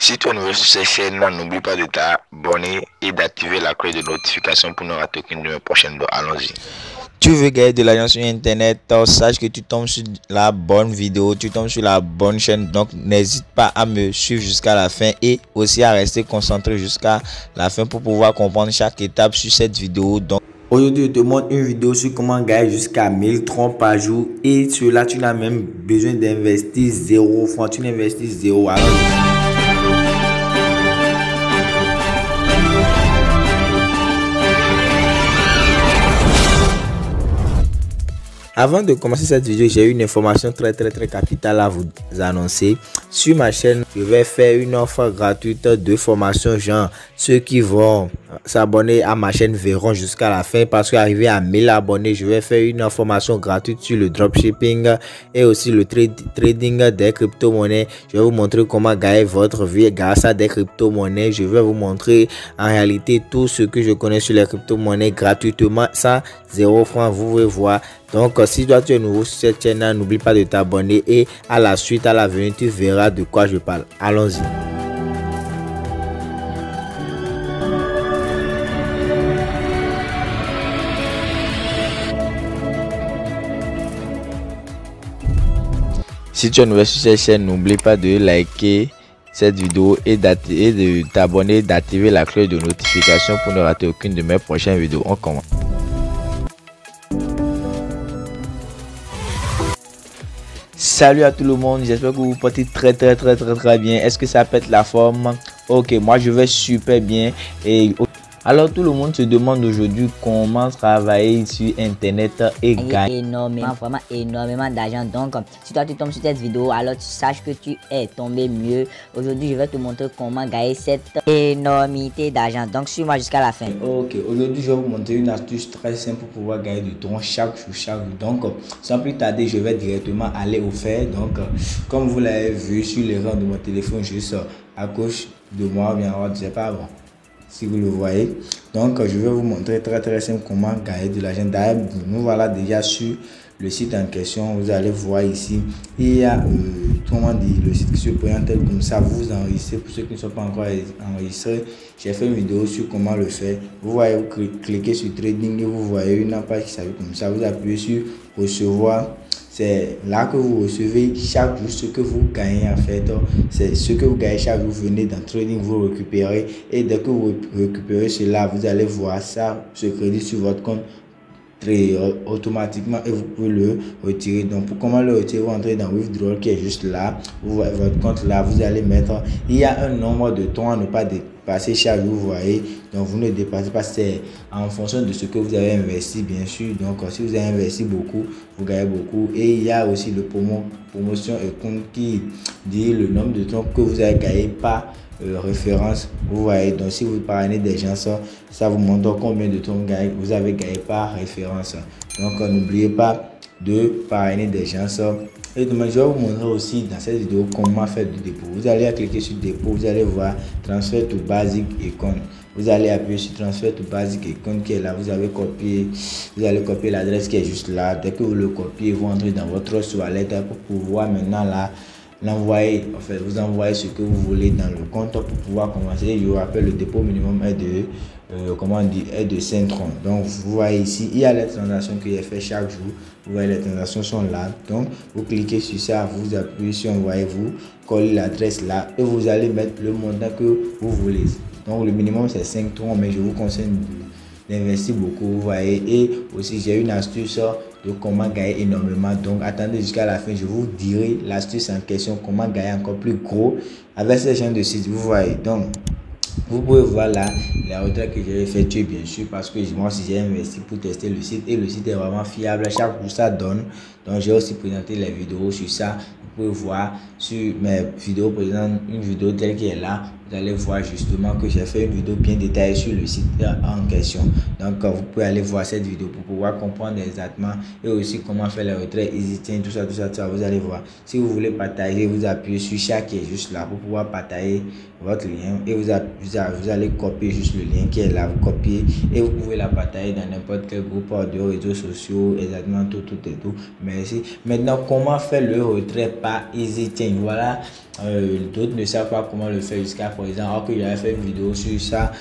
Si tu es nouveau sur cette chaîne, n'oublie pas de t'abonner et d'activer la cloche de notification pour ne rater aucune de mes prochaines vidéos. Allons-y. Tu veux gagner de l'argent sur internet, sache que tu tombes sur la bonne vidéo, tu tombes sur la bonne chaîne. Donc n'hésite pas à me suivre jusqu'à la fin et aussi à rester concentré jusqu'à la fin pour pouvoir comprendre chaque étape sur cette vidéo. Donc aujourd'hui, je te montre une vidéo sur comment gagner jusqu'à 1000 troncs par jour. Et sur là, tu n'as même besoin d'investir 0 francs. Tu n'investis 0. Alors, avant de commencer cette vidéo, j'ai une information très capitale à vous annoncer. Sur ma chaîne, je vais faire une offre gratuite de formation, genre ceux qui vont s'abonner à ma chaîne verront jusqu'à la fin, parce qu'arrivé à 1000 abonnés, je vais faire une formation gratuite sur le dropshipping et aussi le trading des crypto-monnaies. Je vais vous montrer comment gagner votre vie grâce à des crypto-monnaies. Je vais vous montrer en réalité tout ce que je connais sur les crypto-monnaies gratuitement, sans 0 francs, vous pouvez voir. Donc si toi tu es nouveau sur cette chaîne, n'oublie pas de t'abonner et à la suite, à l'avenir, tu verras de quoi je parle. Allons-y. Si tu es nouveau sur cette chaîne, n'oublie pas de liker cette vidéo et de t'abonner, d'activer la cloche de notification pour ne rater aucune de mes prochaines vidéos. On commence. Salut à tout le monde, j'espère que vous vous portez très bien. Est-ce que ça pète la forme? Ok, moi je vais super bien. Et alors tout le monde se demande aujourd'hui comment travailler sur internet et gagner vraiment énormément d'argent. Donc si toi tu tombes sur cette vidéo, alors tu saches que tu es tombé mieux. Aujourd'hui je vais te montrer comment gagner cette énormité d'argent. Donc suis-moi jusqu'à la fin. Ok, aujourd'hui je vais vous montrer une astuce très simple pour pouvoir gagner du tronc chaque jour. Donc sans plus tarder, je vais directement aller au fait. Donc comme vous l'avez vu sur l'écran de mon téléphone, juste à gauche de moi, bien je sais pas, bon, si vous le voyez. Donc je vais vous montrer très simple comment gagner de l'argent. D'ailleurs, nous voilà déjà sur le site en question. Vous allez voir ici, il y a comment dire, le site qui se présente comme ça. Vous enregistrez. Pour ceux qui ne sont pas encore enregistrés, j'ai fait une vidéo sur comment le faire. Vous voyez, vous cliquez sur trading et vous voyez une page qui s'affiche comme ça. Vous appuyez sur recevoir. C'est là que vous recevez chaque jour ce que vous gagnez en fait. C'est ce que vous gagnez chaque jour. Vous venez dans trading, vous récupérez. Et dès que vous récupérez cela, vous allez voir ça, ce crédit sur votre compte automatiquement et vous pouvez le retirer. Donc pour comment le retirer, vous entrez dans withdrawal qui est juste là. Vous voyez votre compte là, vous allez mettre, il y a un nombre de temps à ne pas dépasser chaque jour, vous voyez. Donc vous ne dépassez pas, c'est en fonction de ce que vous avez investi bien sûr. Donc si vous avez investi beaucoup, vous gagnez beaucoup. Et il y a aussi le promotion et compte qui dit le nombre de temps que vous avez gagné par référence, vous voyez. Donc si vous parrainez des gens, ça vous montre combien de temps vous avez gagné par référence. Donc n'oubliez pas de parrainer des gens. Et donc, je vais vous montrer aussi dans cette vidéo comment faire du dépôt. Vous allez cliquer sur dépôt, vous allez voir transfert to basic icon. Vous allez appuyer sur transfert to basic icon qui est là. Vous allez copier l'adresse qui est juste là. Dès que vous le copiez, vous entrez dans votre wallet pour pouvoir maintenant là l'envoyer. En fait, vous envoyez ce que vous voulez dans le compte pour pouvoir commencer. Je vous rappelle, le dépôt minimum est de 5 troncs. Donc vous voyez ici, il y a les transactions que j'ai fait chaque jour. Vous voyez, les transactions sont là. Donc vous cliquez sur ça, vous appuyez sur envoyer, vous collez l'adresse là et vous allez mettre le montant que vous voulez. Donc le minimum c'est 5 troncs, mais je vous conseille d'investir beaucoup, vous voyez. Et aussi j'ai une astuce de comment gagner énormément. Donc attendez jusqu'à la fin, je vous dirai l'astuce en question, comment gagner encore plus gros avec ce genre de site, vous voyez. Donc vous pouvez voir là les retraits que j'ai effectué bien sûr, parce que moi aussi j'ai investi pour tester le site et le site est vraiment fiable. Chaque jour ça donne. Donc j'ai aussi présenté les vidéos sur ça. Vous pouvez voir sur mes vidéos précédentes, une vidéo telle qu'elle est là. Vous allez voir justement que j'ai fait une vidéo bien détaillée sur le site en question. Donc vous pouvez aller voir cette vidéo pour pouvoir comprendre exactement et aussi comment faire les retraits, EasyChain, tout ça, vous allez voir. Si vous voulez partager, vous appuyez sur chaque qui est juste là pour pouvoir partager votre lien et vous allez copier juste le lien qui est là, vous copiez et vous pouvez la partager dans n'importe quel groupe de réseaux sociaux, exactement tout. Mais merci. Maintenant, comment faire le retrait par EasyChange? Voilà, d'autres ne savent pas comment le faire jusqu'à présent. Alors que j'avais fait une vidéo sur ça,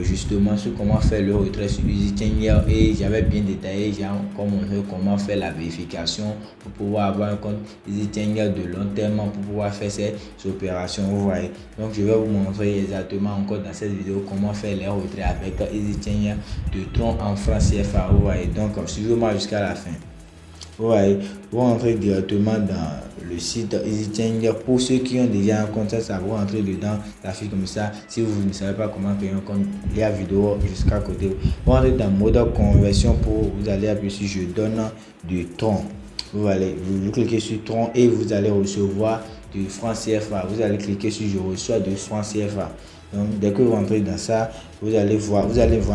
justement sur comment faire le retrait sur EasyChange et j'avais bien détaillé, j'ai encore montré comment faire la vérification pour pouvoir avoir un compte EasyChange de long terme pour pouvoir faire ces opérations. Vous voyez, donc je vais vous montrer exactement encore dans cette vidéo comment faire les retraits avec EasyChange de Tron en francs CFA. Vous voyez, donc suivez-moi jusqu'à la fin. Vous voyez, vous rentrez directement dans le site EasyChange. Pour ceux qui ont déjà un compte, ça vous rentrez dedans, ça fait comme ça. Si vous ne savez pas comment créer un compte, il y a vidéo jusqu'à côté. Vous rentrez dans mode conversion pour vous allez appuyer sur je donne du Tron. Vous cliquez sur Tron et vous allez recevoir du franc CFA. Vous allez cliquer sur je reçois de franc CFA. Donc dès que vous entrez dans ça, vous allez voir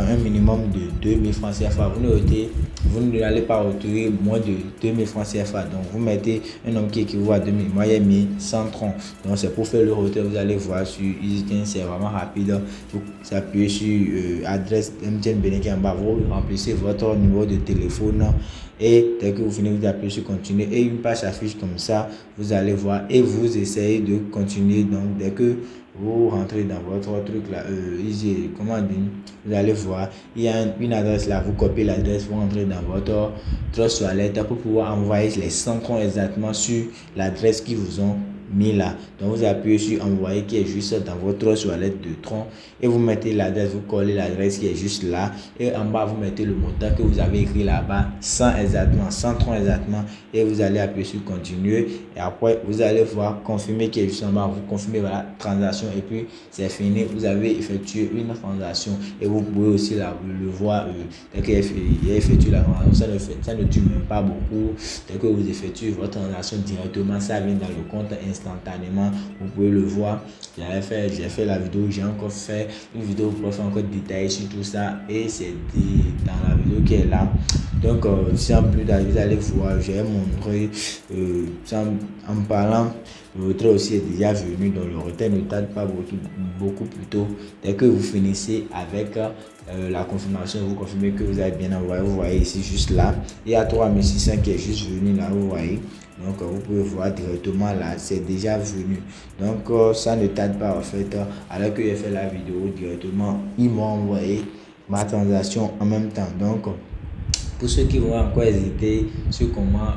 un minimum de 2000 francs CFA. Vous n'allez pas retirer moins de 2000 francs CFA. Donc vous mettez un nombre qui équivaut à 2000. Moi j'ai mis 100 troncs. Donc c'est pour faire le retrait. Vous allez voir sur EasyChange, c'est vraiment rapide. Vous appuyez sur adresse MTN Bénin qui est en bas. Vous remplissez votre numéro de téléphone. Et dès que vous finissez, vous appuyez sur continuer et une page s'affiche comme ça. Vous allez voir et vous essayez de continuer. Donc dès que vous rentrez dans votre truc là, vous allez voir, il y a une adresse là, vous copiez l'adresse, vous rentrez dans votre Trust Wallet pour pouvoir envoyer les 100 troncs exactement sur l'adresse qui vous ont mis là. Donc vous appuyez sur envoyer qui est juste dans votre Wallet de Tron et vous mettez l'adresse, vous collez l'adresse qui est juste là et en bas vous mettez le montant que vous avez écrit là-bas, 100 exactement, 100 troncs exactement et vous allez appuyer sur continuer et après vous allez voir confirmer qui est juste en bas, vous confirmez la transaction et puis c'est fini, vous avez effectué une transaction et vous pouvez aussi le voir dès qu'il a effectué la transaction, ça ne tue même pas beaucoup. Dès que vous effectuez votre transaction directement, ça vient dans le compte instantanément, vous pouvez le voir. J'ai fait la vidéo, j'ai encore fait une vidéo pour faire encore détailler sur tout ça et c'est dans la vidéo qui est là. Donc sans plus d'aller, vous allez voir, j'ai montré en parlant, le retrait aussi est déjà venu, donc le retrait ne tarde pas beaucoup plus tôt. Dès que vous finissez avec la confirmation, vous confirmez que vous avez bien envoyé. Vous voyez ici juste là, il y a 3600 qui est juste venu là, vous voyez. Donc vous pouvez voir directement là, c'est déjà venu. Donc ça ne tarde pas en fait. Alors que j'ai fait la vidéo directement, ils m'ont envoyé ma transaction en même temps. Donc pour ceux qui vont encore hésiter sur comment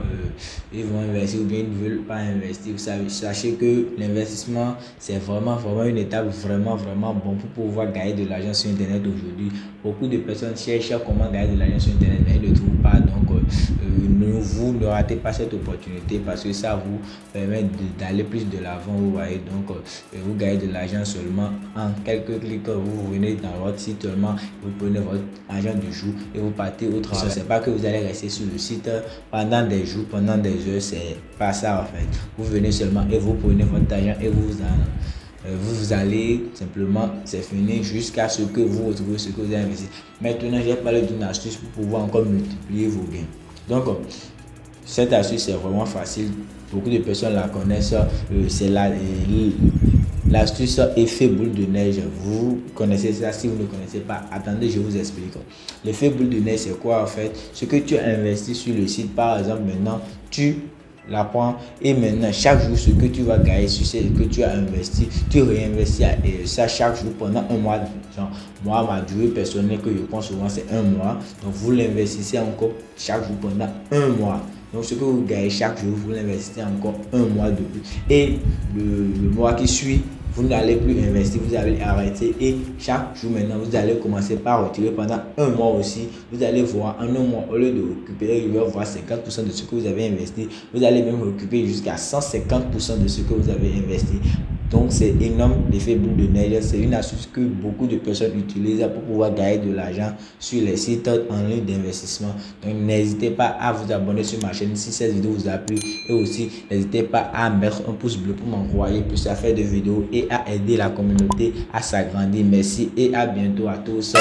ils vont investir ou bien ils ne veulent pas investir, sachez que l'investissement c'est vraiment une étape vraiment bon pour pouvoir gagner de l'argent sur internet aujourd'hui. Beaucoup de personnes cherchent comment gagner de l'argent sur internet mais ils ne trouvent pas. Donc vous ne ratez pas cette opportunité parce que ça vous permet d'aller plus de l'avant. Vous voyez, donc vous gagnez de l'argent seulement en quelques clics. Vous venez dans votre site seulement, vous prenez votre argent du jour et vous partez au travail. C'est pas que vous allez rester sur le site pendant des jours, pendant des heures, c'est pas ça en fait. Vous venez seulement et vous prenez votre argent et vous allez simplement, c'est fini jusqu'à ce que vous retrouvez ce que vous avez investi. Maintenant, j'ai parlé d'une astuce pour pouvoir encore multiplier vos gains. Donc, cette astuce est vraiment facile. Beaucoup de personnes la connaissent. C'est l'astuce effet boule de neige. Vous connaissez ça? Si vous ne connaissez pas, attendez, je vous explique. L'effet boule de neige, c'est quoi en fait? Ce que tu as investi sur le site, par exemple, maintenant, tu la prends et maintenant chaque jour ce que tu vas gagner sur ce que tu as investi, tu réinvestis ça chaque jour pendant un mois. Genre, moi, ma durée personnelle que je prends souvent c'est un mois. Donc vous l'investissez encore chaque jour pendant un mois. Donc ce que vous gagnez chaque jour, vous l'investissez encore un mois de plus. Et le mois qui suit, vous n'allez plus investir, vous allez arrêter et chaque jour maintenant, vous allez commencer par retirer pendant un mois aussi. Vous allez voir en un mois, au lieu de récupérer, vous allez voir 50% de ce que vous avez investi. Vous allez même récupérer jusqu'à 150% de ce que vous avez investi. Donc c'est énorme l'effet boule de neige. C'est une astuce que beaucoup de personnes utilisent pour pouvoir gagner de l'argent sur les sites en ligne d'investissement. Donc n'hésitez pas à vous abonner sur ma chaîne si cette vidéo vous a plu. Et aussi n'hésitez pas à mettre un pouce bleu pour m'encourager plus à faire de vidéos et à aider la communauté à s'agrandir. Merci et à bientôt à tous.